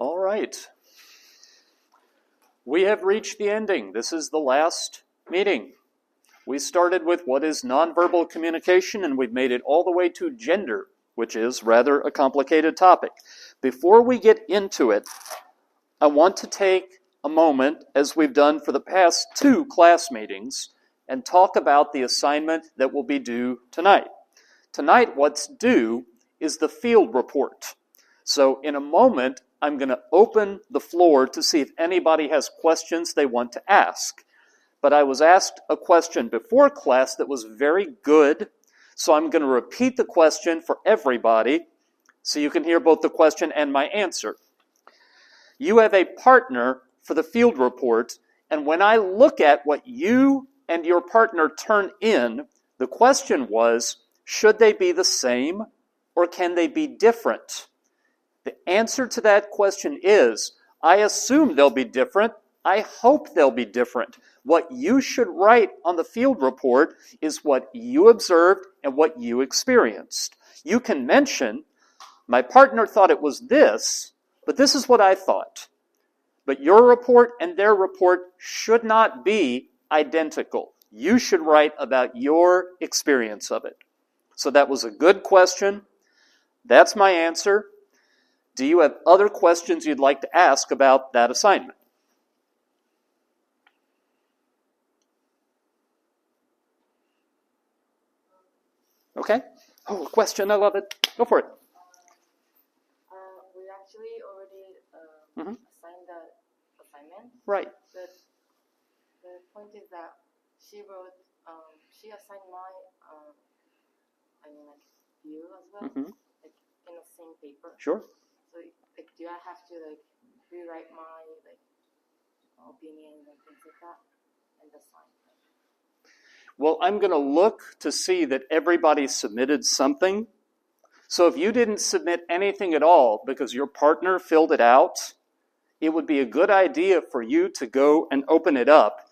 All right. We have reached the ending. This is the last meeting. We started with what is nonverbal communication, and we've made it all the way to gender, which is rather a complicated topic. Before we get into it, I want to take a moment, as we've done for the past 2 class meetings, and talk about the assignment that will be due tonight. Tonight, what's due is the field report. So in a moment, I'm going to open the floor to see if anybody has questions they want to ask. But I was asked a question before class that was very good, so I'm going to repeat the question for everybody so you can hear both the question and my answer. You have a partner for the field report, and when I look at what you and your partner turn in, the question was, should they be the same or can they be different? The answer to that question is, I assume they'll be different. I hope they'll be different. What you should write on the field report is what you observed and what you experienced. You can mention, my partner thought it was this, but this is what I thought. But your report and their report should not be identical. You should write about your experience of it. So that was a good question. That's my answer. Do you have other questions you'd like to ask about that assignment? Okay. Oh, a question. I love it. Go for it. We actually already assigned that assignment. Right. But the point is that she assigned my, view as well, like in the same paper. Sure. So, do I have to rewrite my opinions and things like that and assign? Well, I'm going to look to see that everybody submitted something. So if you didn't submit anything at all because your partner filled it out, it would be a good idea for you to go and open it up.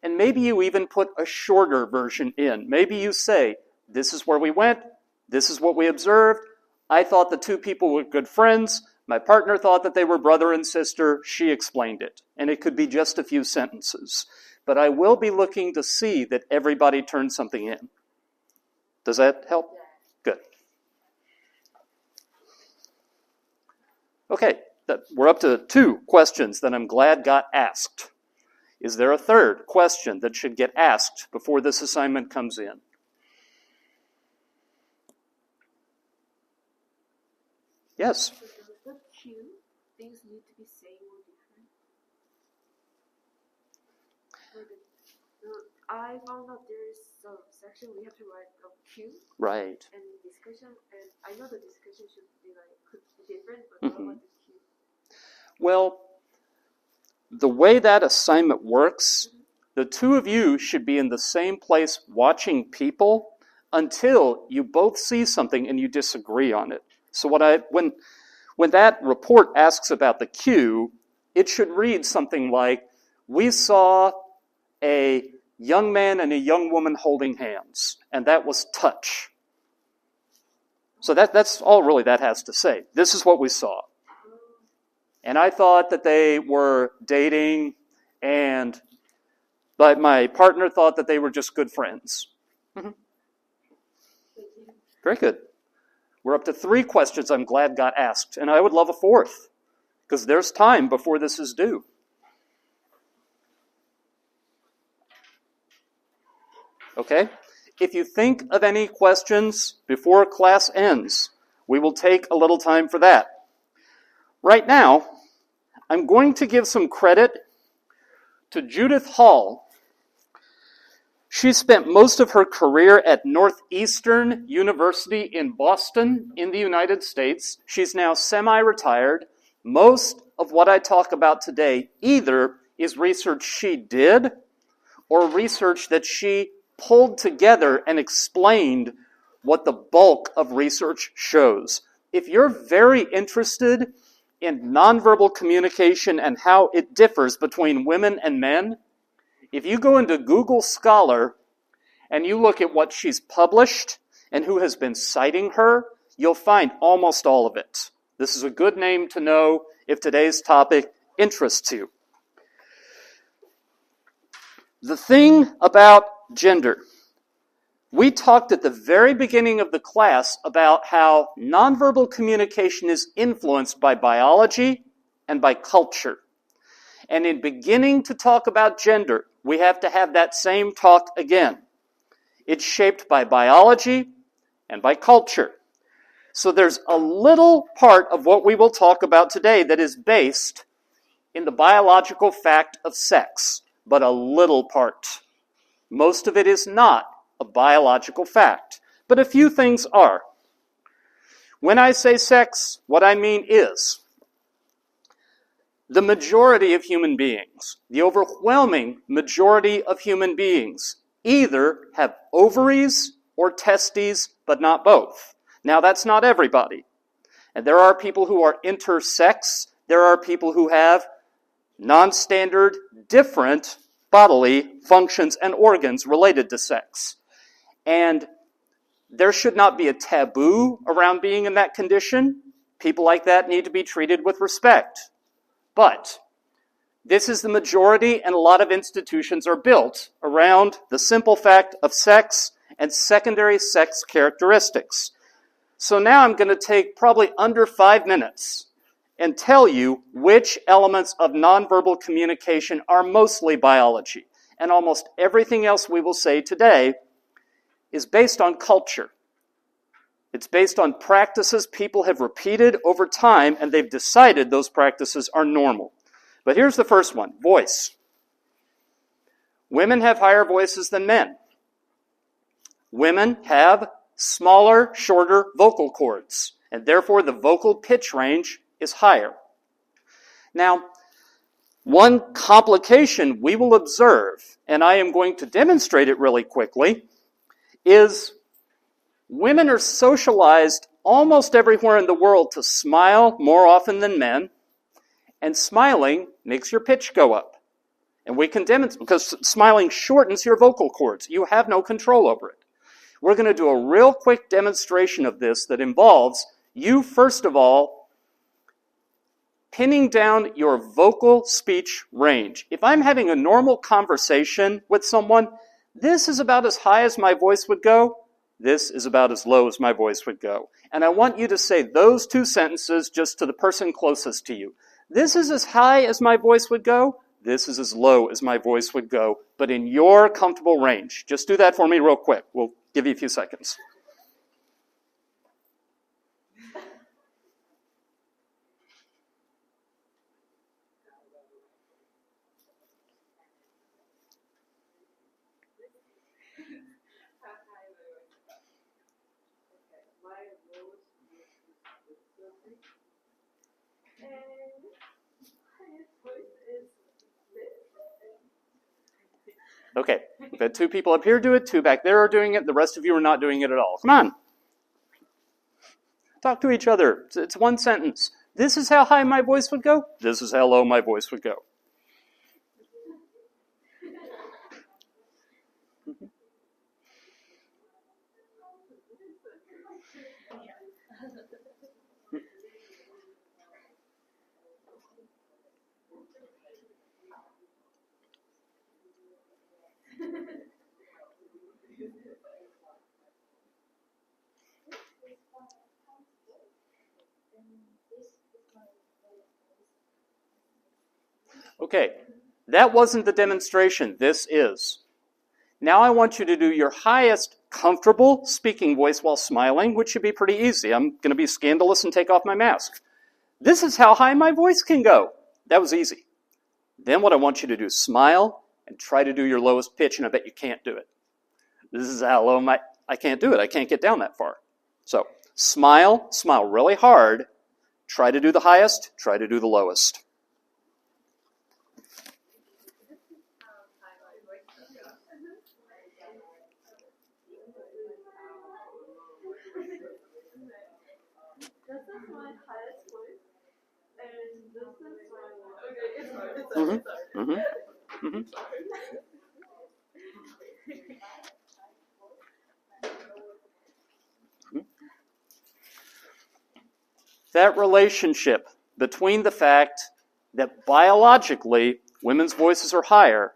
And maybe you even put a shorter version in. Maybe you say, this is where we went, this is what we observed. I thought the 2 people were good friends. My partner thought that they were brother and sister. She explained it. And it could be just a few sentences. But I will be looking to see that everybody turned something in. Does that help? Yeah. Good. Okay, we're up to 2 questions that I'm glad got asked. Is there a third question that should get asked before this assignment comes in? Yes? So the cue, things need to be same or different. I found out there is some section we have to write a cue. Right. And discussion, and I know the discussion should be could be different, but what about the cue? Well, the way that assignment works, the 2 of you should be in the same place watching people until you both see something and you disagree on it. So when that report asks about the cue, it should read something like, we saw a young man and a young woman holding hands, and that was touch. So that's all really that has to say. This is what we saw. And I thought that they were dating, but my partner thought that they were just good friends. Very good. We're up to 3 questions I'm glad got asked, and I would love a 4th, because there's time before this is due. Okay? If you think of any questions before class ends, we will take a little time for that. Right now, I'm going to give some credit to Judith Hall. She spent most of her career at Northeastern University in Boston in the United States. She's now semi-retired. Most of what I talk about today either is research she did or research that she pulled together and explained what the bulk of research shows. If you're very interested in nonverbal communication and how it differs between women and men, if you go into Google Scholar and you look at what she's published and who has been citing her, you'll find almost all of it. This is a good name to know if today's topic interests you. The thing about gender. We talked at the very beginning of the class about how nonverbal communication is influenced by biology and by culture. And in beginning to talk about gender, we have to have that same talk again. It's shaped by biology and by culture. So there's a little part of what we will talk about today that is based in the biological fact of sex, but a little part. Most of it is not a biological fact, but a few things are. When I say sex, what I mean is the majority of human beings, the overwhelming majority of human beings, either have ovaries or testes, but not both. Now, that's not everybody. And there are people who are intersex. There are people who have non-standard, different bodily functions and organs related to sex. And there should not be a taboo around being in that condition. People like that need to be treated with respect. But this is the majority, and a lot of institutions are built around the simple fact of sex and secondary sex characteristics. So now I'm going to take probably under 5 minutes and tell you which elements of nonverbal communication are mostly biology. And almost everything else we will say today is based on culture. It's based on practices people have repeated over time, and they've decided those practices are normal. But here's the first one, voice. Women have higher voices than men. Women have smaller, shorter vocal cords, and therefore the vocal pitch range is higher. Now, one complication we will observe, and I am going to demonstrate it really quickly, is women are socialized almost everywhere in the world to smile more often than men, and smiling makes your pitch go up. And we can demonstrate, because smiling shortens your vocal cords. You have no control over it. We're going to do a real quick demonstration of this that involves you, first of all, pinning down your vocal speech range. If I'm having a normal conversation with someone, this is about as high as my voice would go. This is about as low as my voice would go. And I want you to say those two sentences just to the person closest to you. This is as high as my voice would go. This is as low as my voice would go, but in your comfortable range. Just do that for me real quick. We'll give you a few seconds. Okay, we've had 2 people up here do it, 2 back there are doing it, the rest of you are not doing it at all. Come on. Talk to each other. It's one sentence. This is how high my voice would go. This is how low my voice would go. Okay, that wasn't the demonstration. This is. Now I want you to do your highest comfortable speaking voice while smiling, which should be pretty easy. I'm going to be scandalous and take off my mask. This is how high my voice can go. That was easy. Then what I want you to do is smile and try to do your lowest pitch, and I bet you can't do it. This is how low I can't do it. I can't get down that far. So smile really hard. Try to do the highest, try to do the lowest. This is my highest voice, and this is my okay. That relationship between the fact that biologically women's voices are higher,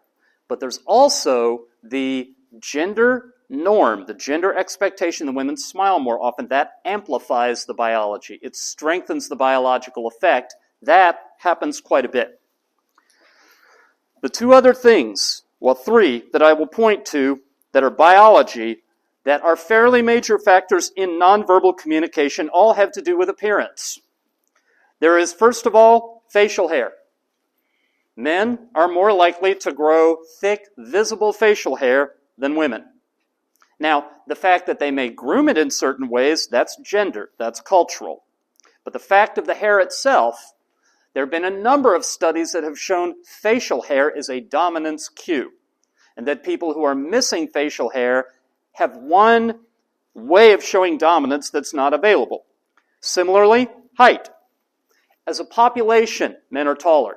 but there's also the gender norm, the gender expectation that women smile more often. That amplifies the biology. It strengthens the biological effect. That happens quite a bit. The two other things, well, three that I will point to that are biology, that are fairly major factors in nonverbal communication, all have to do with appearance. There is, first of all, facial hair. Men are more likely to grow thick, visible facial hair than women. Now, the fact that they may groom it in certain ways, that's gender, that's cultural. But the fact of the hair itself, there have been a number of studies that have shown facial hair is a dominance cue, and that people who are missing facial hair have one way of showing dominance that's not available. Similarly, height. As a population, men are taller.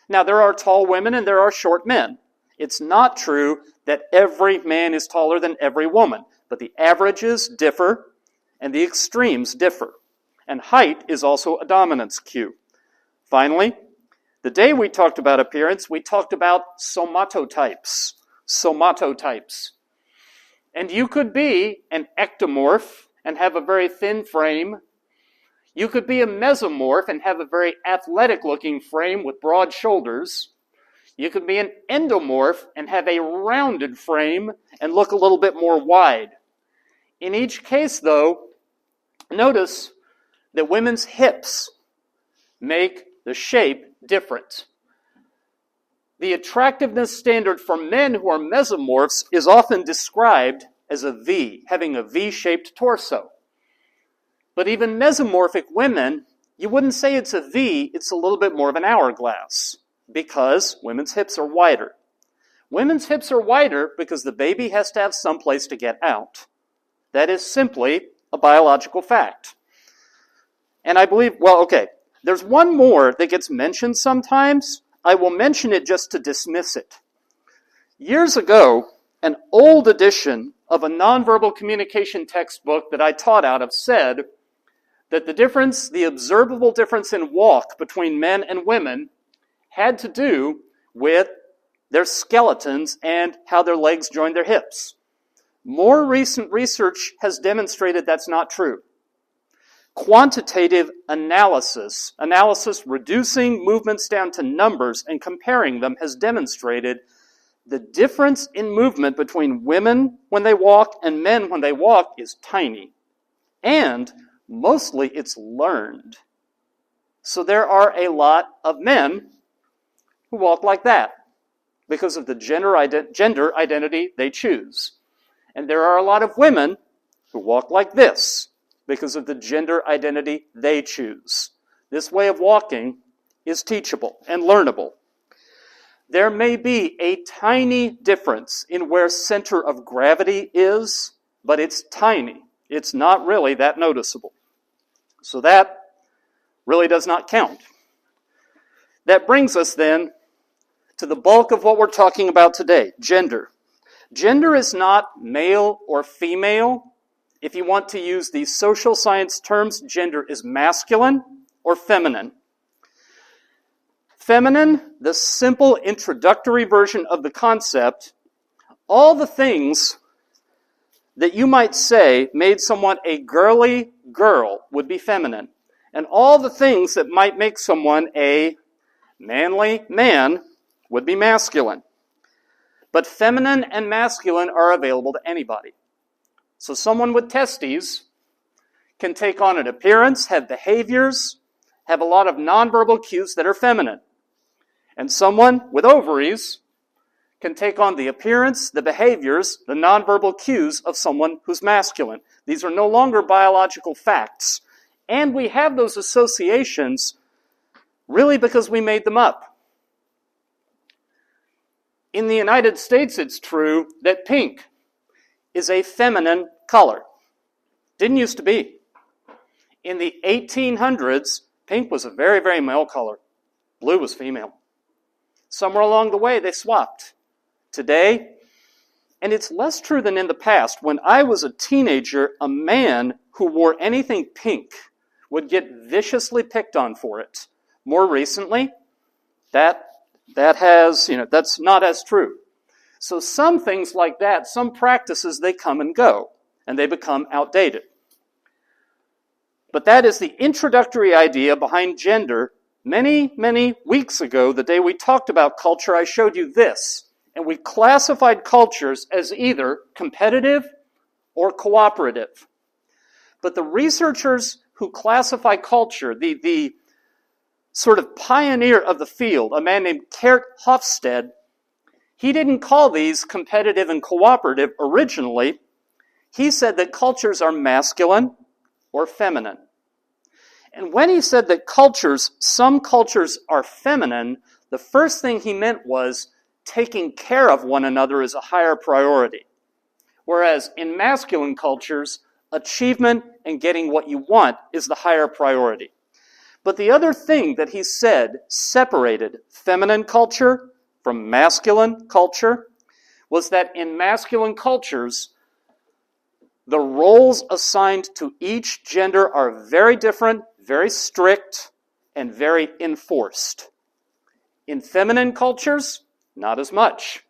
Now, there are tall women and there are short men. It's not true that every man is taller than every woman, but the averages differ and the extremes differ. And height is also a dominance cue. Finally, the day we talked about appearance, we talked about somatotypes. Somatotypes. And you could be an ectomorph and have a very thin frame. You could be a mesomorph and have a very athletic-looking frame with broad shoulders. You could be an endomorph and have a rounded frame and look a little bit more wide. In each case, though, notice that women's hips make the shape different. The attractiveness standard for men who are mesomorphs is often described as a V, having a V-shaped torso. But even mesomorphic women, you wouldn't say it's a V, it's a little bit more of an hourglass, because women's hips are wider. Women's hips are wider because the baby has to have some place to get out. That is simply a biological fact. And I believe, there's one more that gets mentioned sometimes. I will mention it just to dismiss it. Years ago, an old edition of a nonverbal communication textbook that I taught out of said that the observable difference in walk between men and women had to do with their skeletons and how their legs joined their hips. More recent research has demonstrated that's not true. Quantitative analysis reducing movements down to numbers and comparing them, has demonstrated the difference in movement between women when they walk and men when they walk is tiny. And mostly it's learned. So there are a lot of men who walk like that because of the gender identity they choose. And there are a lot of women who walk like this because of the gender identity they choose. This way of walking is teachable and learnable. There may be a tiny difference in where center of gravity is, but it's tiny. It's not really that noticeable. So that really does not count. That brings us then to the bulk of what we're talking about today, gender. Gender is not male or female. If you want to use the social science terms, gender is masculine or feminine. Feminine, the simple introductory version of the concept, all the things that you might say made someone a girly girl would be feminine. And all the things that might make someone a manly man would be masculine. But feminine and masculine are available to anybody. So someone with testes can take on an appearance, have behaviors, have a lot of nonverbal cues that are feminine. And someone with ovaries can take on the appearance, the behaviors, the nonverbal cues of someone who's masculine. These are no longer biological facts. And we have those associations really because we made them up. In the United States, it's true that pink is a feminine color. Didn't used to be. In the 1800s, pink was a very, very male color. Blue was female. Somewhere along the way, they swapped. Today, and it's less true than in the past, when I was a teenager, a man who wore anything pink would get viciously picked on for it. More recently, that's not as true. So some things like that, some practices, they come and go, and they become outdated. But that is the introductory idea behind gender. Many, many weeks ago, the day we talked about culture, I showed you this. And we classified cultures as either competitive or cooperative. But the researchers who classify culture, the sort of pioneer of the field, a man named Kurt Hofstede, he didn't call these competitive and cooperative originally. He said that cultures are masculine or feminine. And when he said that some cultures are feminine, the first thing he meant was taking care of one another is a higher priority. Whereas in masculine cultures, achievement and getting what you want is the higher priority. But the other thing that he said separated feminine culture from masculine culture was that in masculine cultures, the roles assigned to each gender are very different, very strict, and very enforced. In feminine cultures, not as much.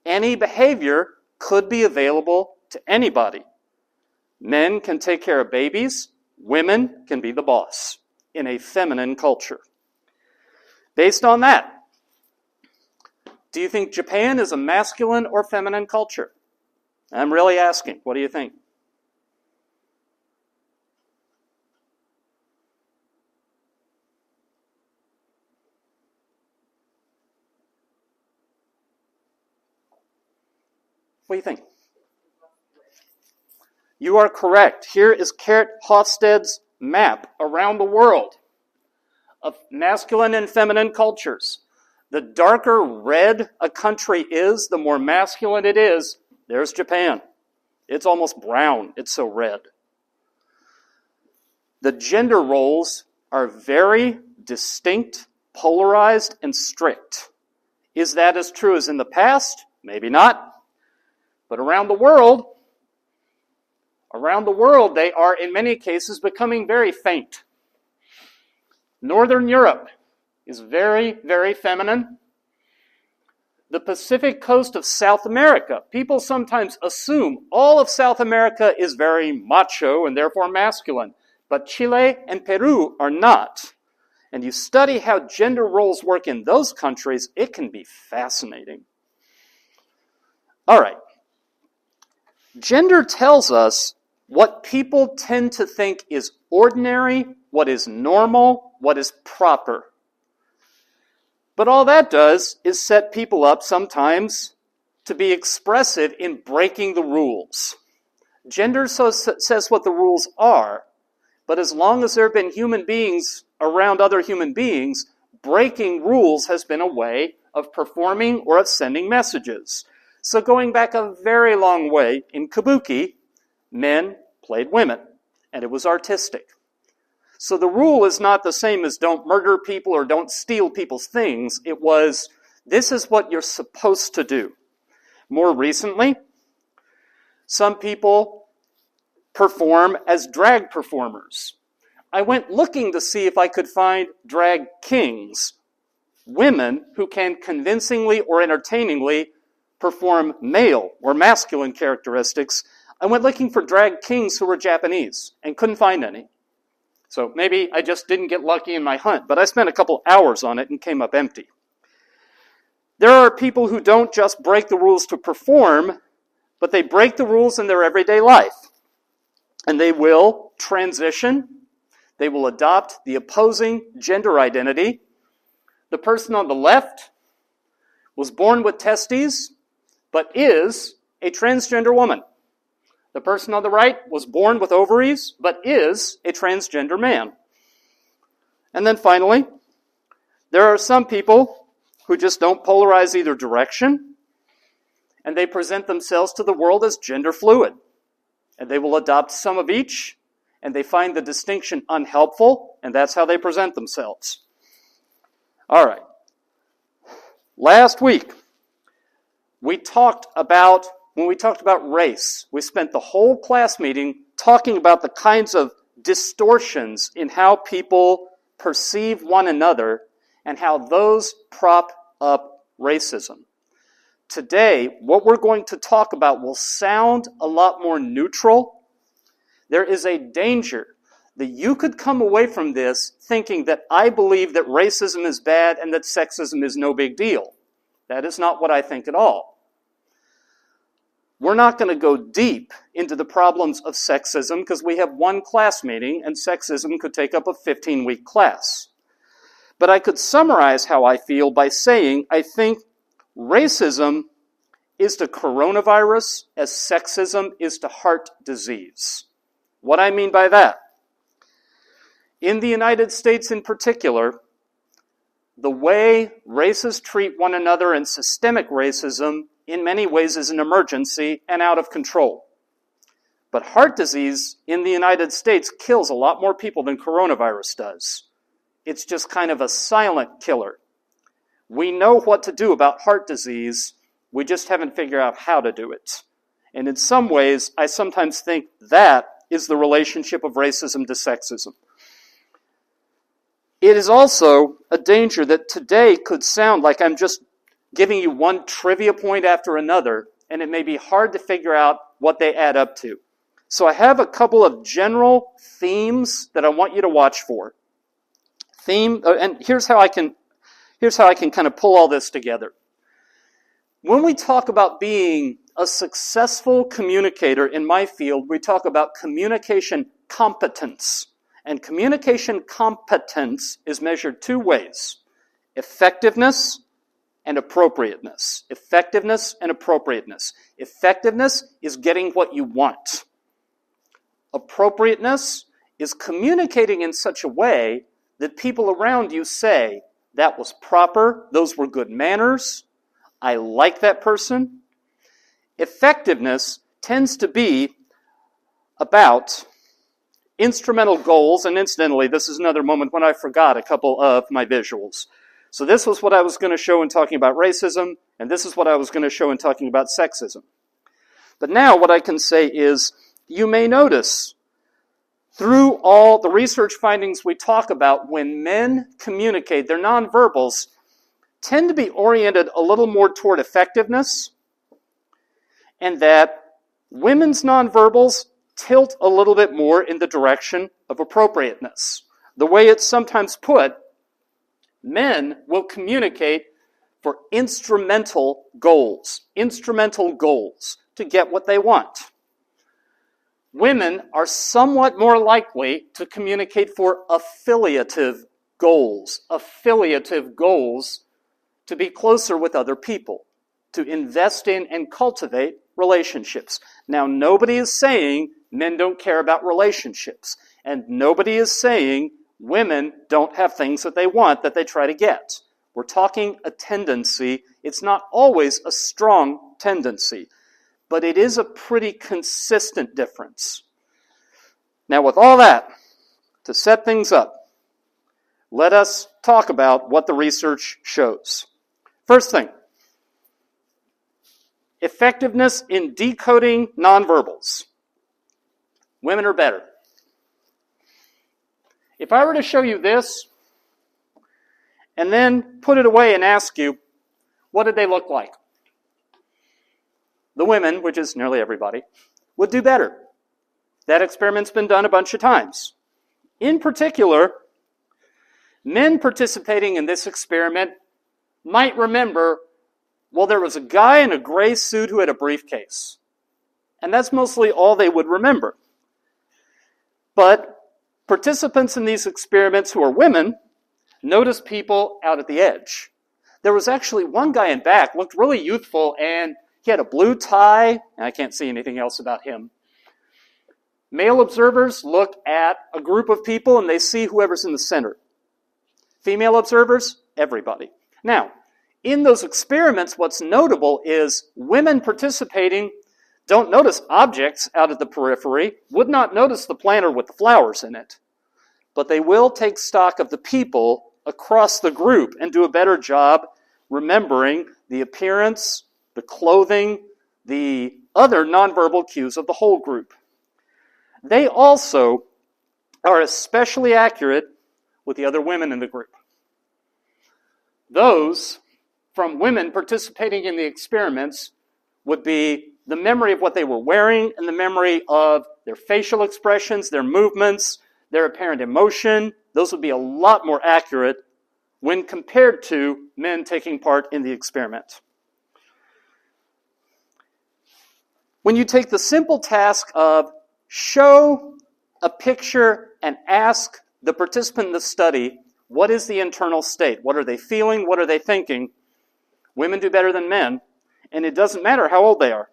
Any behavior could be available to anybody. Men can take care of babies, women can be the boss in a feminine culture. Based on that, do you think Japan is a masculine or feminine culture? I'm really asking. What do you think? What do you think? You are correct. Here is Kurt Hofstede's map around the world of masculine and feminine cultures. The darker red a country is, the more masculine it is. There's Japan. It's almost brown. It's so red. The gender roles are very distinct, polarized, and strict. Is that as true as in the past? Maybe not. But around the world, they are in many cases becoming very faint. Northern Europe is very, very feminine. The Pacific coast of South America, people sometimes assume all of South America is very macho and therefore masculine. But Chile and Peru are not. And you study how gender roles work in those countries, it can be fascinating. All right. Gender tells us what people tend to think is ordinary, what is normal, what is proper. But all that does is set people up sometimes to be expressive in breaking the rules. Gender says what the rules are, but as long as there have been human beings around other human beings, breaking rules has been a way of performing or of sending messages. So going back a very long way, in kabuki, men played women, and it was artistic. So the rule is not the same as don't murder people or don't steal people's things. It was, this is what you're supposed to do. More recently, some people perform as drag performers. I went looking to see if I could find drag kings, women who can convincingly or entertainingly perform male or masculine characteristics. I went looking for drag kings who were Japanese and couldn't find any. So maybe I just didn't get lucky in my hunt, but I spent a couple hours on it and came up empty. There are people who don't just break the rules to perform, but they break the rules in their everyday life. And they will transition. They will adopt the opposing gender identity. The person on the left was born with testes, but is a transgender woman. The person on the right was born with ovaries, but is a transgender man. And then finally, there are some people who just don't polarize either direction, and they present themselves to the world as gender fluid. And they will adopt some of each, and they find the distinction unhelpful, and that's how they present themselves. All right. Last week, when we talked about race, we spent the whole class meeting talking about the kinds of distortions in how people perceive one another and how those prop up racism. Today, what we're going to talk about will sound a lot more neutral. There is a danger that you could come away from this thinking that I believe that racism is bad and that sexism is no big deal. That is not what I think at all. We're not going to go deep into the problems of sexism because we have one class meeting and sexism could take up a 15-week class. But I could summarize how I feel by saying I think racism is to coronavirus as sexism is to heart disease. What I mean by that? In the United States in particular, the way races treat one another and systemic racism in many ways is an emergency and out of control. But heart disease in the United States kills a lot more people than coronavirus does. It's just kind of a silent killer. We know what to do about heart disease, we just haven't figured out how to do it. And in some ways, I sometimes think that is the relationship of racism to sexism. It is also a danger that today could sound like I'm just giving you one trivia point after another, and it may be hard to figure out what they add up to. So I have a couple of general themes that I want you to watch for. And here's how I can kind of pull all this together. When we talk about being a successful communicator in my field, we talk about communication competence. And communication competence is measured two ways: effectiveness and appropriateness. Effectiveness and appropriateness. Effectiveness is getting what you want. Appropriateness is communicating in such a way that people around you say, that was proper, those were good manners, I like that person. Effectiveness tends to be about instrumental goals, and incidentally, this is another moment when I forgot a couple of my visuals. So this was what I was going to show in talking about racism, and this is what I was going to show in talking about sexism. But now what I can say is, you may notice, through all the research findings we talk about, when men communicate, their nonverbals tend to be oriented a little more toward effectiveness, and that women's nonverbals tilt a little bit more in the direction of appropriateness. The way it's sometimes put, men will communicate for instrumental goals to get what they want. Women are somewhat more likely to communicate for affiliative goals to be closer with other people, to invest in and cultivate relationships. Now, nobody is saying men don't care about relationships, and nobody is saying women don't have things that they want that they try to get. We're talking a tendency. It's not always a strong tendency, but it is a pretty consistent difference. Now, with all that, to set things up, let us talk about what the research shows. First thing, effectiveness in decoding nonverbals. Women are better. If I were to show you this, and then put it away and ask you, what did they look like? The women, which is nearly everybody, would do better. That experiment's been done a bunch of times. In particular, men participating in this experiment might remember, well, there was a guy in a gray suit who had a briefcase. And that's mostly all they would remember. But participants in these experiments who are women notice people out at the edge. There was actually one guy in back, looked really youthful, and he had a blue tie, and I can't see anything else about him. Male observers look at a group of people and they see whoever's in the center. Female observers, everybody. Now, in those experiments, what's notable is women participating don't notice objects out at the periphery, would not notice the planter with the flowers in it, but they will take stock of the people across the group and do a better job remembering the appearance, the clothing, the other nonverbal cues of the whole group. They also are especially accurate with the other women in the group. Those from women participating in the experiments would be the memory of what they were wearing and the memory of their facial expressions, their movements, their apparent emotion. Those would be a lot more accurate when compared to men taking part in the experiment. When you take the simple task of show a picture and ask the participant in the study, what is the internal state? What are they feeling? What are they thinking? Women do better than men, and it doesn't matter how old they are.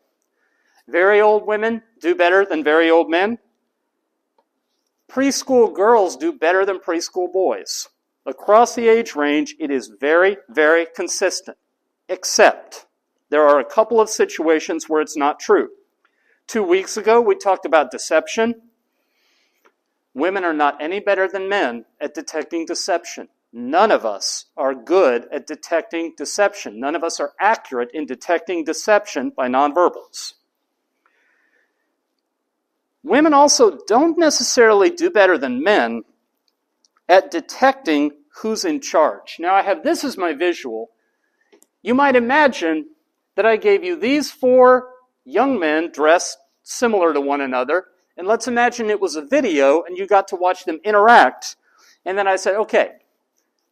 Very old women do better than very old men. Preschool girls do better than preschool boys. Across the age range, it is very, very consistent, except there are a couple of situations where it's not true. 2 weeks ago, we talked about deception. Women are not any better than men at detecting deception. None of us are good at detecting deception. None of us are accurate in detecting deception by nonverbals. Women also don't necessarily do better than men at detecting who's in charge. Now I have this as my visual. You might imagine that I gave you these 4 young men dressed similar to one another, and let's imagine it was a video and you got to watch them interact, and then I said, okay,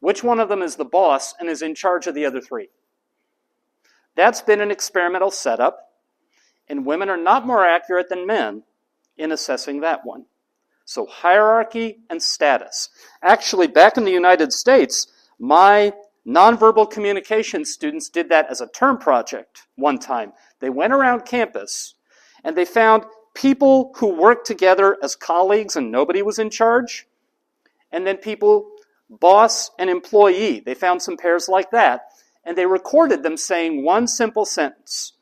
which one of them is the boss and is in charge of the other 3? That's been an experimental setup, and women are not more accurate than men in assessing that one. So hierarchy and status. Actually, back in the United States, my nonverbal communication students did that as a term project one time. They went around campus and they found people who worked together as colleagues and nobody was in charge, and then people, boss and employee. They found some pairs like that, and they recorded them saying one simple sentence.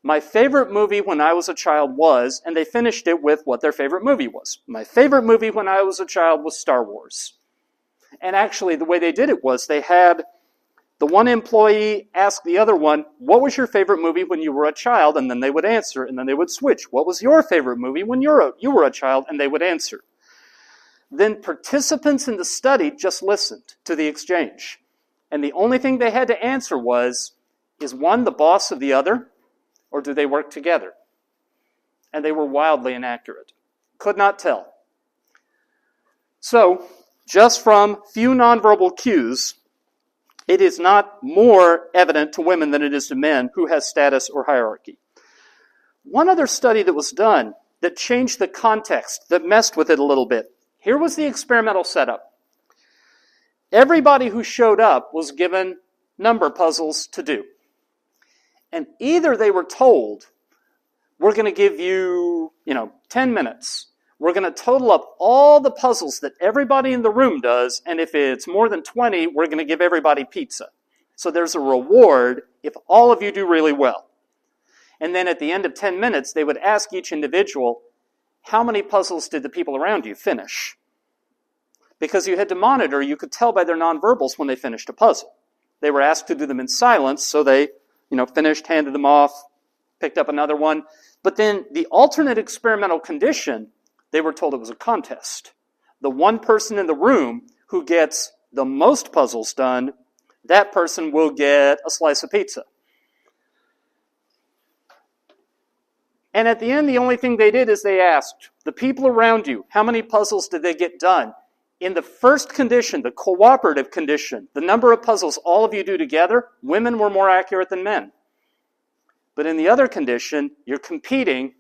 My favorite movie when I was a child was, and they finished it with what their favorite movie was. My favorite movie when I was a child was Star Wars. And actually, the way they did it was they had the one employee ask the other one, what was your favorite movie when you were a child? And then they would answer, and then they would switch. What was your favorite movie when you were a child? And they would answer. Then participants in the study just listened to the exchange. And the only thing they had to answer was, is one the boss of the other, or do they work together? And they were wildly inaccurate. Could not tell. So, just from few nonverbal cues, it is not more evident to women than it is to men who has status or hierarchy. One other study that was done that changed the context, that messed with it a little bit. Here was the experimental setup. Everybody who showed up was given number puzzles to do. And either they were told, we're going to give you, 10 minutes. We're going to total up all the puzzles that everybody in the room does, and if it's more than 20, we're going to give everybody pizza. So there's a reward if all of you do really well. And then at the end of 10 minutes, they would ask each individual, how many puzzles did the people around you finish? Because you had to monitor, you could tell by their nonverbals when they finished a puzzle. They were asked to do them in silence, so they, finished, handed them off, picked up another one. But then the alternate experimental condition, they were told it was a contest. The one person in the room who gets the most puzzles done, that person will get a slice of pizza. And at the end, the only thing they did is they asked the people around you, how many puzzles did they get done? In the first condition, the cooperative condition, the number of puzzles all of you do together, women were more accurate than men. But in the other condition, you're competing,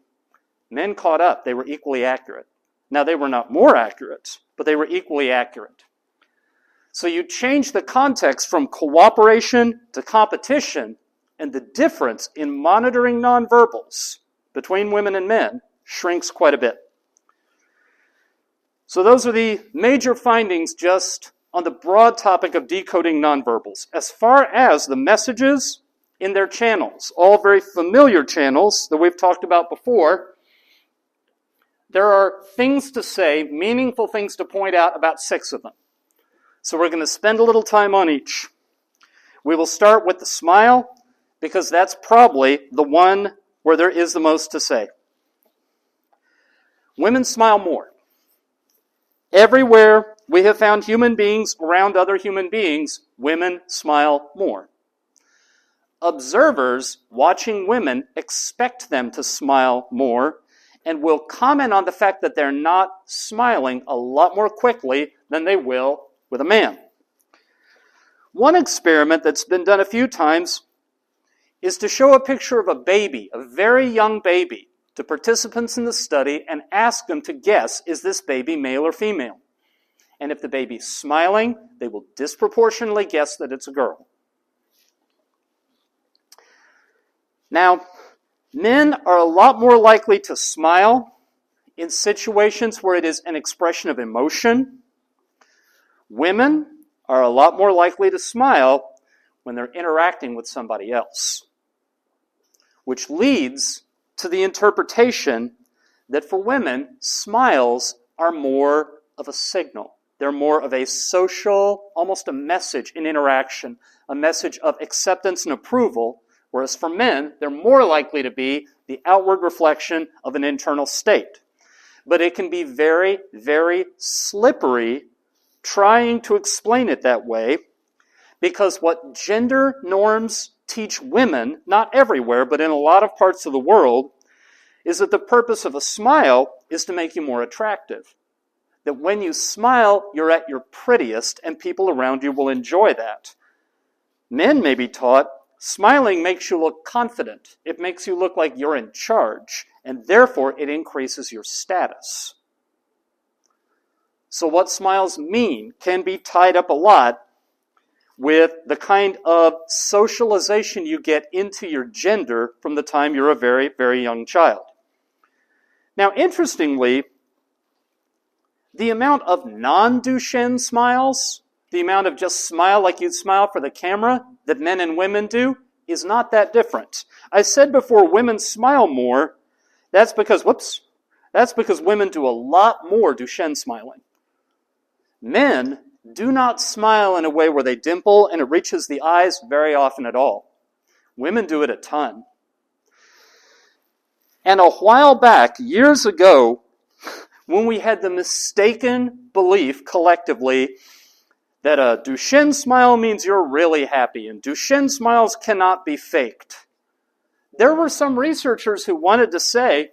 men caught up. They were equally accurate. Now, they were not more accurate, but they were equally accurate. So you change the context from cooperation to competition, and the difference in monitoring nonverbals between women and men shrinks quite a bit. So those are the major findings just on the broad topic of decoding nonverbals. As far as the messages in their channels, all very familiar channels that we've talked about before, there are things to say, meaningful things to point out, about 6 of them. So we're going to spend a little time on each. We will start with the smile, because that's probably the one where there is the most to say. Women smile more. Everywhere we have found human beings around other human beings, women smile more. Observers watching women expect them to smile more and will comment on the fact that they're not smiling a lot more quickly than they will with a man. One experiment that's been done a few times is to show a picture of a baby, a very young baby, to participants in the study and ask them to guess, is this baby male or female? And if the baby's smiling, they will disproportionately guess that it's a girl. Now, men are a lot more likely to smile in situations where it is an expression of emotion. Women are a lot more likely to smile when they're interacting with somebody else, which leads to the interpretation that for women, smiles are more of a signal. They're more of a social, almost a message in interaction, a message of acceptance and approval, whereas for men, they're more likely to be the outward reflection of an internal state. But it can be very, very slippery trying to explain it that way, because what gender norms teach women, not everywhere, but in a lot of parts of the world, is that the purpose of a smile is to make you more attractive. That when you smile, you're at your prettiest, and people around you will enjoy that. Men may be taught, smiling makes you look confident. It makes you look like you're in charge, and therefore it increases your status. So what smiles mean can be tied up a lot with the kind of socialization you get into your gender from the time you're a very, very young child. Now, interestingly, the amount of non-Duchenne smiles, the amount of just smile like you'd smile for the camera that men and women do, is not that different. I said before women smile more. That's because women do a lot more Duchenne smiling. Men do not smile in a way where they dimple and it reaches the eyes very often at all. Women do it a ton. And a while back, years ago, when we had the mistaken belief collectively that a Duchenne smile means you're really happy, and Duchenne smiles cannot be faked, there were some researchers who wanted to say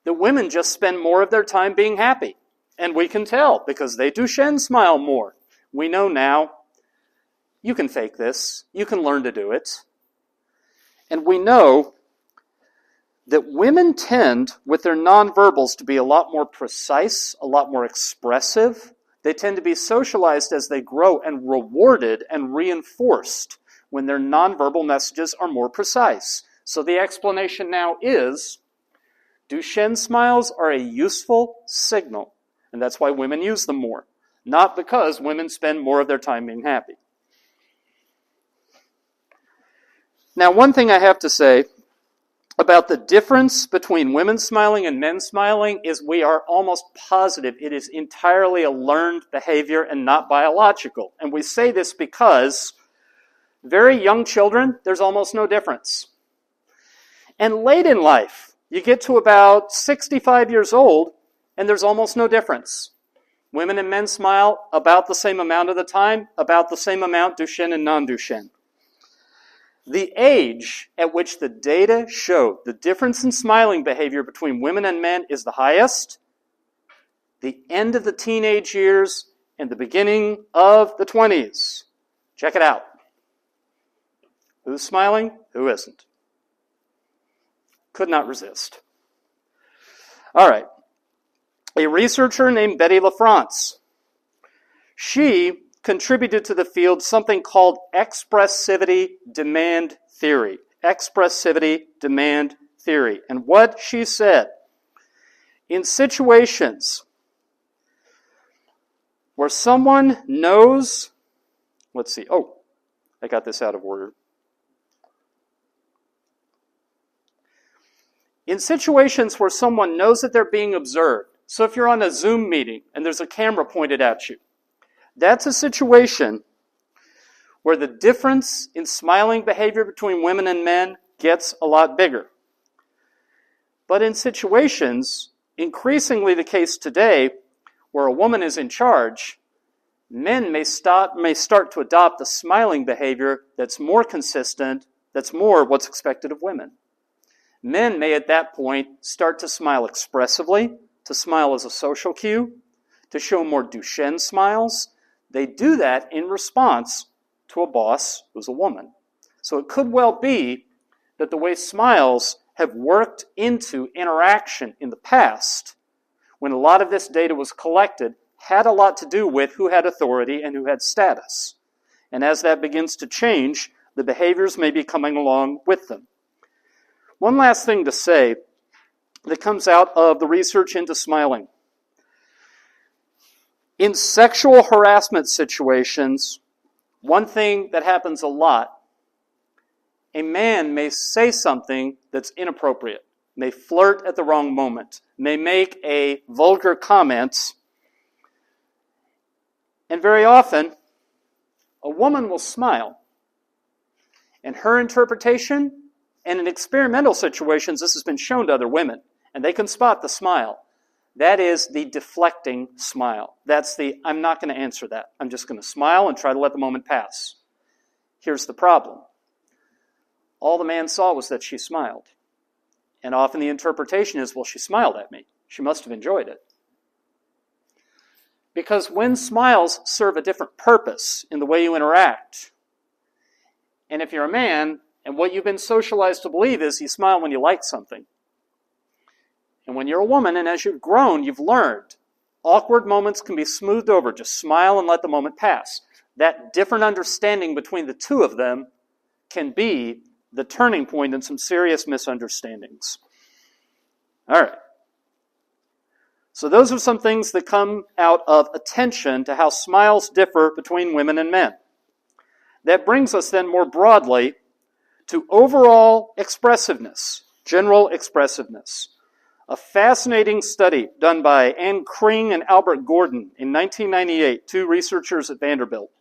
that women just spend more of their time being happy. And we can tell because they Duchenne smile more. We know now you can fake this. You can learn to do it. And we know that women tend, with their nonverbals, to be a lot more precise, a lot more expressive. They tend to be socialized as they grow and rewarded and reinforced when their nonverbal messages are more precise. So the explanation now is Duchenne smiles are a useful signal, and that's why women use them more, not because women spend more of their time being happy. Now, one thing I have to say about the difference between women smiling and men smiling is we are almost positive it is entirely a learned behavior and not biological. And we say this because very young children, there's almost no difference. And late in life, you get to about 65 years old, and there's almost no difference. Women and men smile about the same amount of the time, about the same amount Duchenne and non-Duchenne. The age at which the data show the difference in smiling behavior between women and men is the highest, the end of the teenage years and the beginning of the 20s. Check it out. Who's smiling? Who isn't? Could not resist. All right. A researcher named Betty LaFrance. She contributed to the field something called expressivity demand theory. Expressivity demand theory. And what she said, in situations where someone knows, I got this out of order. In situations where someone knows that they're being observed, so if you're on a Zoom meeting and there's a camera pointed at you, that's a situation where the difference in smiling behavior between women and men gets a lot bigger. But in situations, increasingly the case today, where a woman is in charge, men may start to adopt a smiling behavior that's more consistent, that's more what's expected of women. Men may at that point start to smile expressively, to smile as a social cue, to show more Duchenne smiles. They do that in response to a boss who's a woman. So it could well be that the way smiles have worked into interaction in the past, when a lot of this data was collected, had a lot to do with who had authority and who had status. And as that begins to change, the behaviors may be coming along with them. One last thing to say that comes out of the research into smiling. In sexual harassment situations, one thing that happens a lot, a man may say something that's inappropriate, may flirt at the wrong moment, may make a vulgar comment, and very often, a woman will smile. And her interpretation, and in experimental situations, this has been shown to other women, and they can spot the smile. That is the deflecting smile. That's the, I'm not going to answer that. I'm just going to smile and try to let the moment pass. Here's the problem. All the man saw was that she smiled. And often the interpretation is, well, she smiled at me. She must have enjoyed it. Because when smiles serve a different purpose in the way you interact, and if you're a man, and what you've been socialized to believe is you smile when you like something. And when you're a woman, and as you've grown, you've learned awkward moments can be smoothed over. Just smile and let the moment pass. That different understanding between the two of them can be the turning point in some serious misunderstandings. All right. So those are some things that come out of attention to how smiles differ between women and men. That brings us then more broadly to overall expressiveness, general expressiveness. A fascinating study done by Ann Kring and Albert Gordon in 1998, two researchers at Vanderbilt.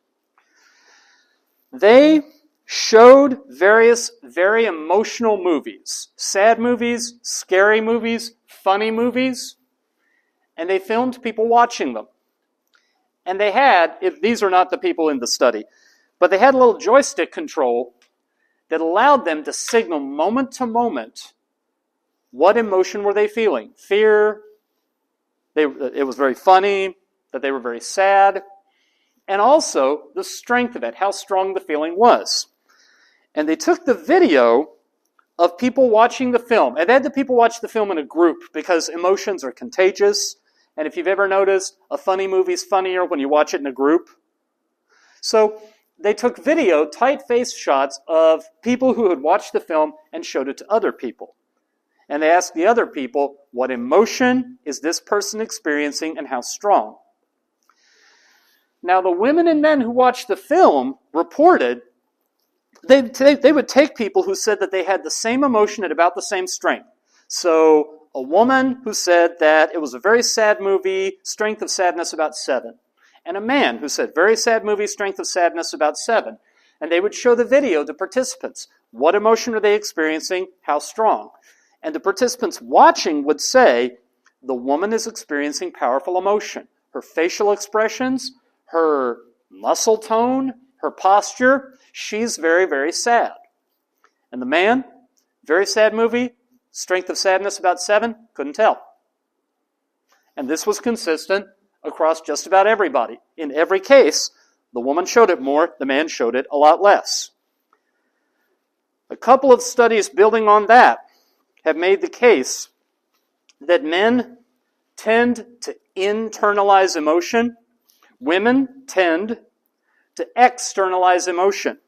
They showed various very emotional movies, sad movies, scary movies, funny movies, and they filmed people watching them. And they had, these are not the people in the study, but they had a little joystick control that allowed them to signal moment to moment what emotion were they feeling. Fear, it was very funny, that they were very sad, and also the strength of it, how strong the feeling was. And they took the video of people watching the film, and they had the people watch the film in a group because emotions are contagious, and if you've ever noticed, a funny movie's funnier when you watch it in a group. So they took video, tight-faced shots of people who had watched the film and showed it to other people. And they asked the other people, what emotion is this person experiencing and how strong? Now, the women and men who watched the film reported they would take people who said that they had the same emotion at about the same strength. So a woman who said that it was a very sad movie, strength of sadness about 7. And a man who said, very sad movie, strength of sadness about 7. And they would show the video to participants. What emotion are they experiencing? How strong? And the participants watching would say, the woman is experiencing powerful emotion. Her facial expressions, her muscle tone, her posture, she's very, very sad. And the man, very sad movie, strength of sadness about 7, couldn't tell. And this was consistent across just about everybody. In every case, the woman showed it more, the man showed it a lot less. A couple of studies building on that have made the case that men tend to internalize emotion, women tend to externalize emotion.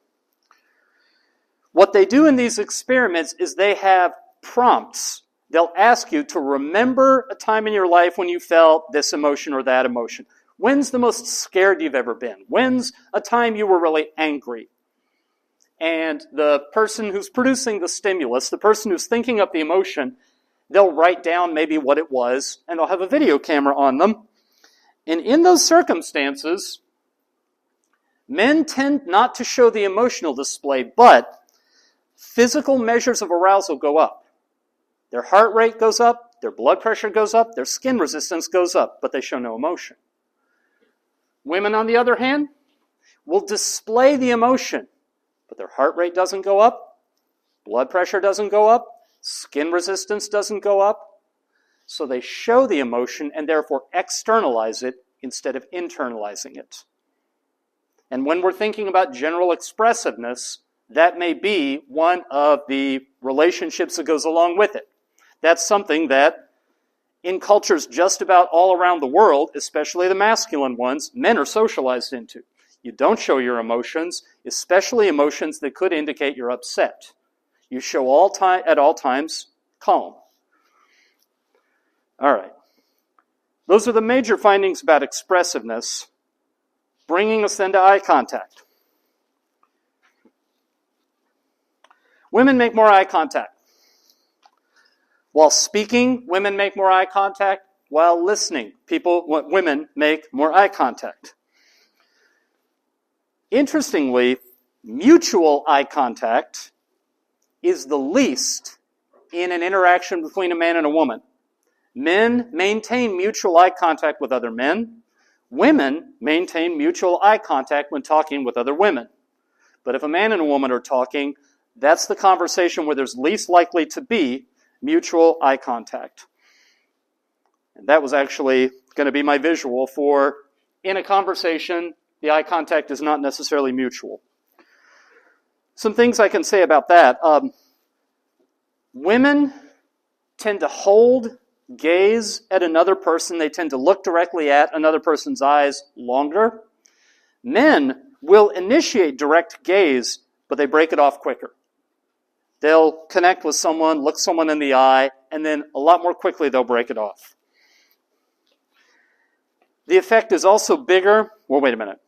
What they do in these experiments is they have prompts. They'll ask you to remember a time in your life when you felt this emotion or that emotion. When's the most scared you've ever been? When's a time you were really angry? And the person who's producing the stimulus, the person who's thinking up the emotion, they'll write down maybe what it was, and they'll have a video camera on them. And in those circumstances, men tend not to show the emotional display, but physical measures of arousal go up. Their heart rate goes up, their blood pressure goes up, their skin resistance goes up, but they show no emotion. Women, on the other hand, will display the emotion, but their heart rate doesn't go up, blood pressure doesn't go up, skin resistance doesn't go up. So they show the emotion and therefore externalize it instead of internalizing it. And when we're thinking about general expressiveness, that may be one of the relationships that goes along with it. That's something that in cultures just about all around the world, especially the masculine ones, men are socialized into. You don't show your emotions, especially emotions that could indicate you're upset. You show at all times calm. All right. Those are the major findings about expressiveness, bringing us then to eye contact. Women make more eye contact. While speaking, women make more eye contact. While listening, women make more eye contact. Interestingly, mutual eye contact is the least in an interaction between a man and a woman. Men maintain mutual eye contact with other men. Women maintain mutual eye contact when talking with other women. But if a man and a woman are talking, that's the conversation where there's least likely to be mutual eye contact. And that was actually going to be my visual for, in a conversation, the eye contact is not necessarily mutual. Some things I can say about that. Women tend to hold gaze at another person. They tend to look directly at another person's eyes longer. Men will initiate direct gaze, but they break it off quicker. They'll connect with someone, look someone in the eye, and then a lot more quickly they'll break it off. The effect is also bigger. Well, wait a minute.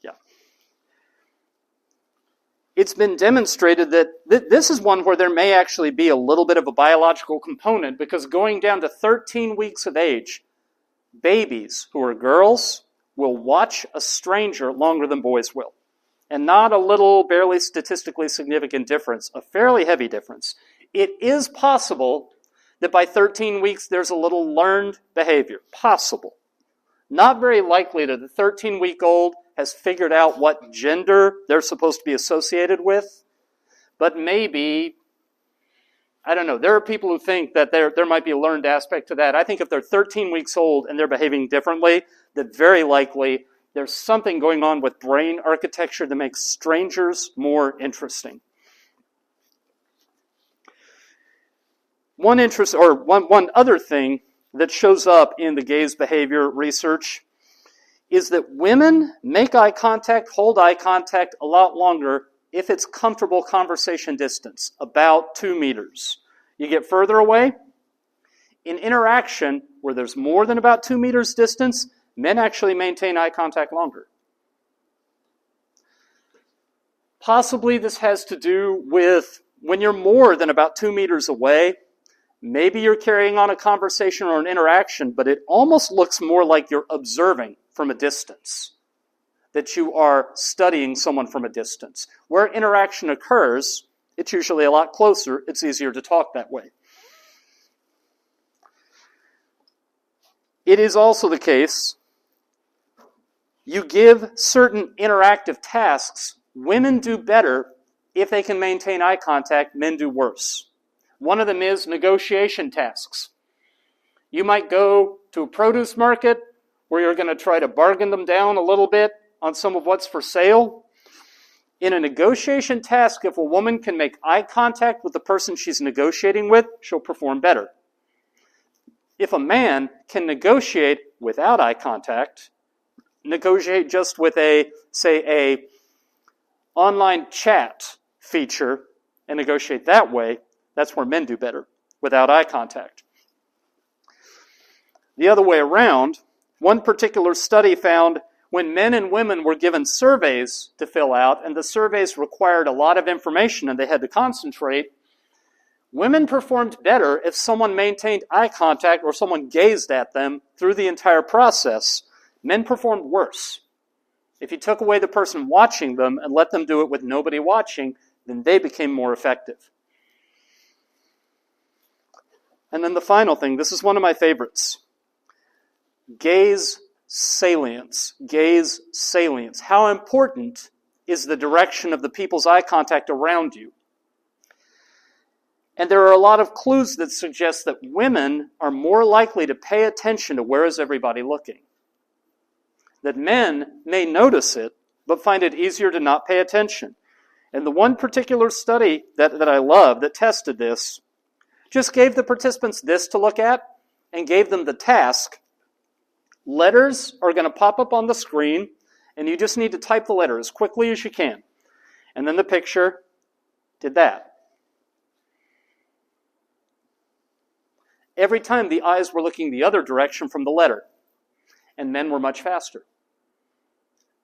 Yeah. It's been demonstrated that this is one where there may actually be a little bit of a biological component, because going down to 13 weeks of age, babies who are girls will watch a stranger longer than boys will. And not a little, barely statistically significant difference, a fairly heavy difference. It is possible that by 13 weeks there's a little learned behavior. Possible. Not very likely that the 13-week-old has figured out what gender they're supposed to be associated with, but maybe, I don't know, there are people who think that there might be a learned aspect to that. I think if they're 13 weeks old and they're behaving differently, that very likely there's something going on with brain architecture that makes strangers more interesting. One other thing that shows up in the gaze behavior research is that women make eye contact, hold eye contact a lot longer if it's comfortable conversation distance, about 2 meters. You get further away, in interaction where there's more than about 2 meters distance, men actually maintain eye contact longer. Possibly this has to do with when you're more than about 2 meters away, maybe you're carrying on a conversation or an interaction, but it almost looks more like you're observing from a distance, that you are studying someone from a distance. Where interaction occurs, it's usually a lot closer. It's easier to talk that way. It is also the case, you give certain interactive tasks, women do better if they can maintain eye contact, men do worse. One of them is negotiation tasks. You might go to a produce market where you're going to try to bargain them down a little bit on some of what's for sale. In a negotiation task, if a woman can make eye contact with the person she's negotiating with, she'll perform better. If a man can negotiate without eye contact, negotiate just with a online chat feature and negotiate that way, that's where men do better, without eye contact. The other way around, one particular study found when men and women were given surveys to fill out, and the surveys required a lot of information and they had to concentrate, women performed better if someone maintained eye contact or someone gazed at them through the entire process. Men performed worse. If you took away the person watching them and let them do it with nobody watching, then they became more effective. And then the final thing, this is one of my favorites. Gaze salience. Gaze salience. How important is the direction of the people's eye contact around you? And there are a lot of clues that suggest that women are more likely to pay attention to where is everybody looking. That men may notice it, but find it easier to not pay attention. And the one particular study that I love that tested this just gave the participants this to look at and gave them the task. Letters are going to pop up on the screen, and you just need to type the letter as quickly as you can. And then the picture did that. Every time the eyes were looking the other direction from the letter, and men were much faster.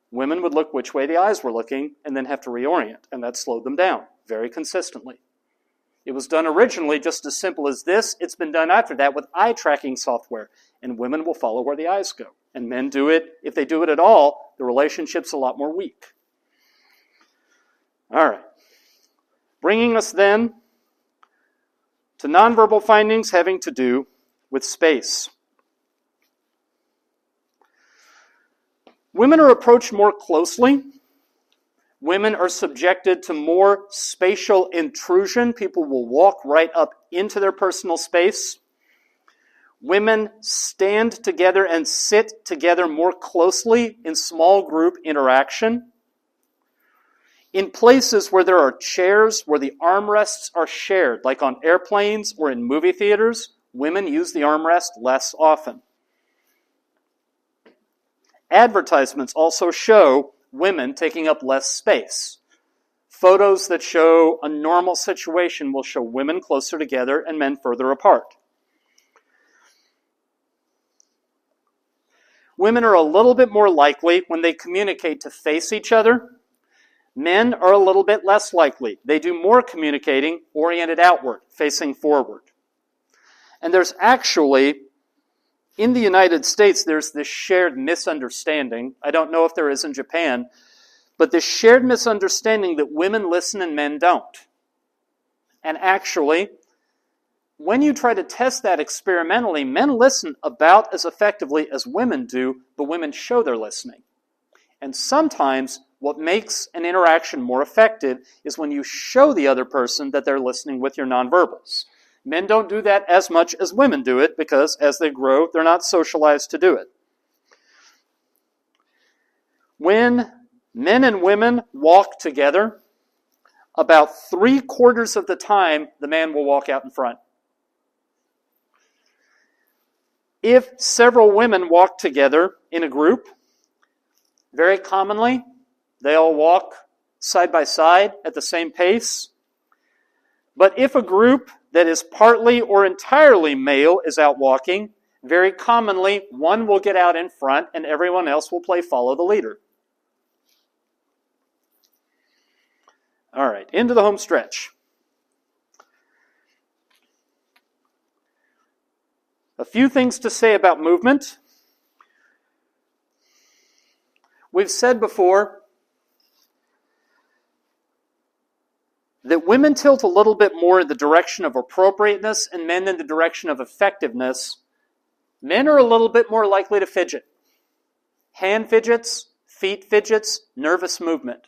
Women would look which way the eyes were looking and then have to reorient, and that slowed them down very consistently. It was done originally just as simple as this. It's been done after that with eye tracking software, and women will follow where the eyes go. And men do it, if they do it at all, the relationship's a lot more weak. All right. Bringing us then to nonverbal findings having to do with space. Women are approached more closely. Women are subjected to more spatial intrusion. People will walk right up into their personal space. Women stand together and sit together more closely in small group interaction. In places where there are chairs, where the armrests are shared, like on airplanes or in movie theaters, women use the armrest less often. Advertisements also show women taking up less space. Photos that show a normal situation will show women closer together and men further apart. Women are a little bit more likely when they communicate to face each other. Men are a little bit less likely. They do more communicating oriented outward, facing forward. And there's actually, in the United States, there's this shared misunderstanding. I don't know if there is in Japan, but this shared misunderstanding that women listen and men don't. And actually, when you try to test that experimentally, men listen about as effectively as women do, but women show they're listening. And sometimes what makes an interaction more effective is when you show the other person that they're listening with your nonverbals. Men don't do that as much as women do it because as they grow, they're not socialized to do it. When men and women walk together, about 3/4 of the time, the man will walk out in front. If several women walk together in a group, very commonly, they all walk side by side at the same pace. But if a group that is partly or entirely male is out walking, very commonly one will get out in front and everyone else will play follow the leader. All right, into the home stretch. A few things to say about movement. We've said before that women tilt a little bit more in the direction of appropriateness and men in the direction of effectiveness. Men are a little bit more likely to fidget. Hand fidgets, feet fidgets, nervous movement.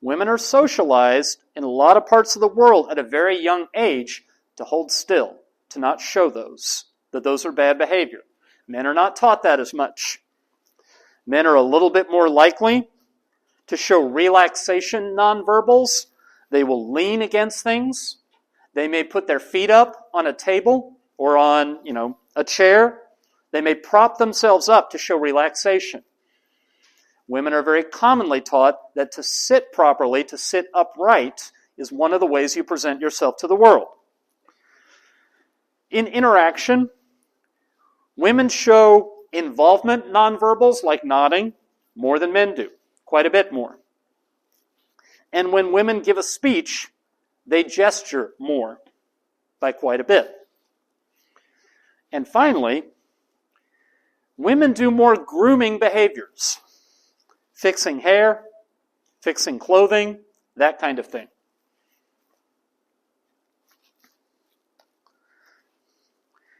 Women are socialized in a lot of parts of the world at a very young age to hold still, to not show that those are bad behavior. Men are not taught that as much. Men are a little bit more likely to show relaxation nonverbals. They will lean against things. They may put their feet up on a table or on, a chair. They may prop themselves up to show relaxation. Women are very commonly taught that to sit properly, to sit upright, is one of the ways you present yourself to the world. In interaction, women show involvement nonverbals like nodding more than men do, quite a bit more. And when women give a speech, they gesture more by quite a bit. And finally, women do more grooming behaviors. Fixing hair, fixing clothing, that kind of thing.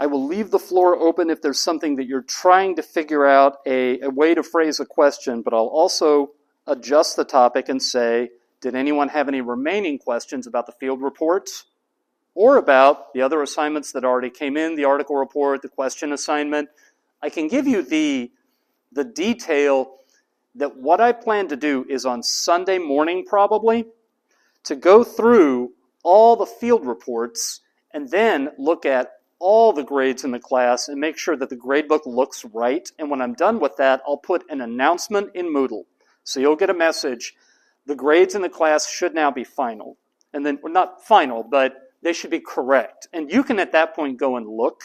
I will leave the floor open if there's something that you're trying to figure out, a way to phrase a question, but I'll also adjust the topic and say, did anyone have any remaining questions about the field reports or about the other assignments that already came in, the article report, the question assignment? I can give you the detail that what I plan to do is on Sunday morning probably to go through all the field reports and then look at all the grades in the class and make sure that the gradebook looks right. And when I'm done with that, I'll put an announcement in Moodle. So you'll get a message, the grades in the class should now be final. And then, well, not final, but they should be correct. And you can at that point go and look.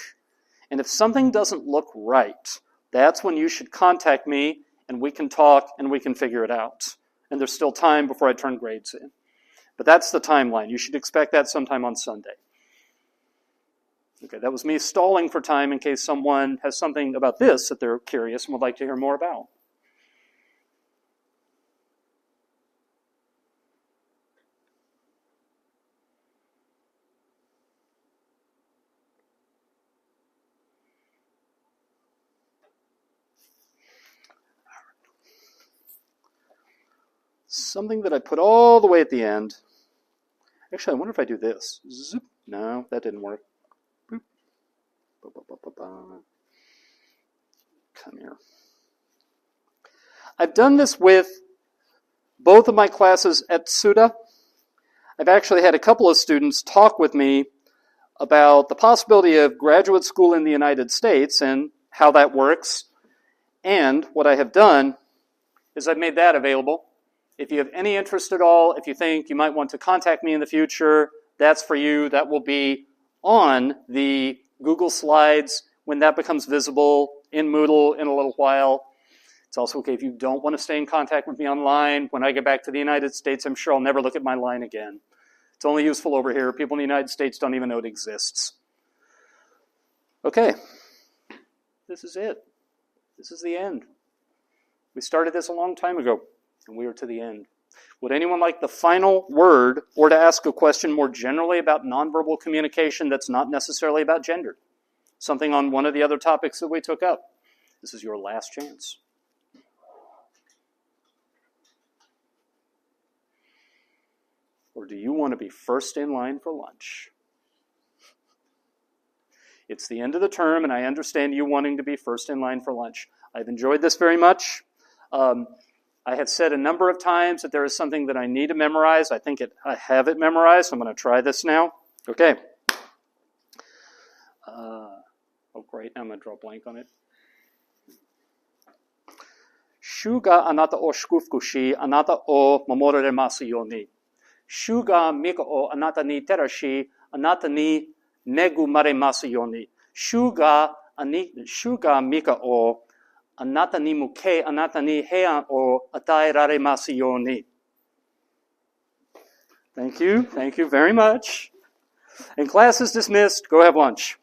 And if something doesn't look right, that's when you should contact me and we can talk and we can figure it out. And there's still time before I turn grades in. But that's the timeline. You should expect that sometime on Sunday. Okay, that was me stalling for time in case someone has something about this that they're curious and would like to hear more about. Something that I put all the way at the end. Actually, I wonder if I do this. Zip. No, that didn't work. Boop. Come here. I've done this with both of my classes at Tsuda. I've actually had a couple of students talk with me about the possibility of graduate school in the United States and how that works. And what I have done is I've made that available. If you have any interest at all, if you think you might want to contact me in the future, that's for you. That will be on the Google Slides when that becomes visible in Moodle in a little while. It's also okay if you don't want to stay in contact with me online. When I get back to the United States, I'm sure I'll never look at my line again. It's only useful over here. People in the United States don't even know it exists. Okay. This is it. This is the end. We started this a long time ago, and we are to the end. Would anyone like the final word or to ask a question more generally about nonverbal communication that's not necessarily about gender? Something on one of the other topics that we took up. This is your last chance. Or do you want to be first in line for lunch? It's the end of the term, and I understand you wanting to be first in line for lunch. I've enjoyed this very much. I have said a number of times that there is something that I need to memorize. I think I have it memorized. I'm going to try this now. Okay. Oh, great. Now I'm going to draw a blank on it. Shu ga anata o shukufuku shi, anata o mamoreremasu yo ni. Shu ga mika o anata ni terashi, anata ni megumaremasu yo ni. Shu ga mika o anata ni muke, anata ni heian o ataeraremasu yo ni. Thank you. Thank you very much. And class is dismissed. Go have lunch.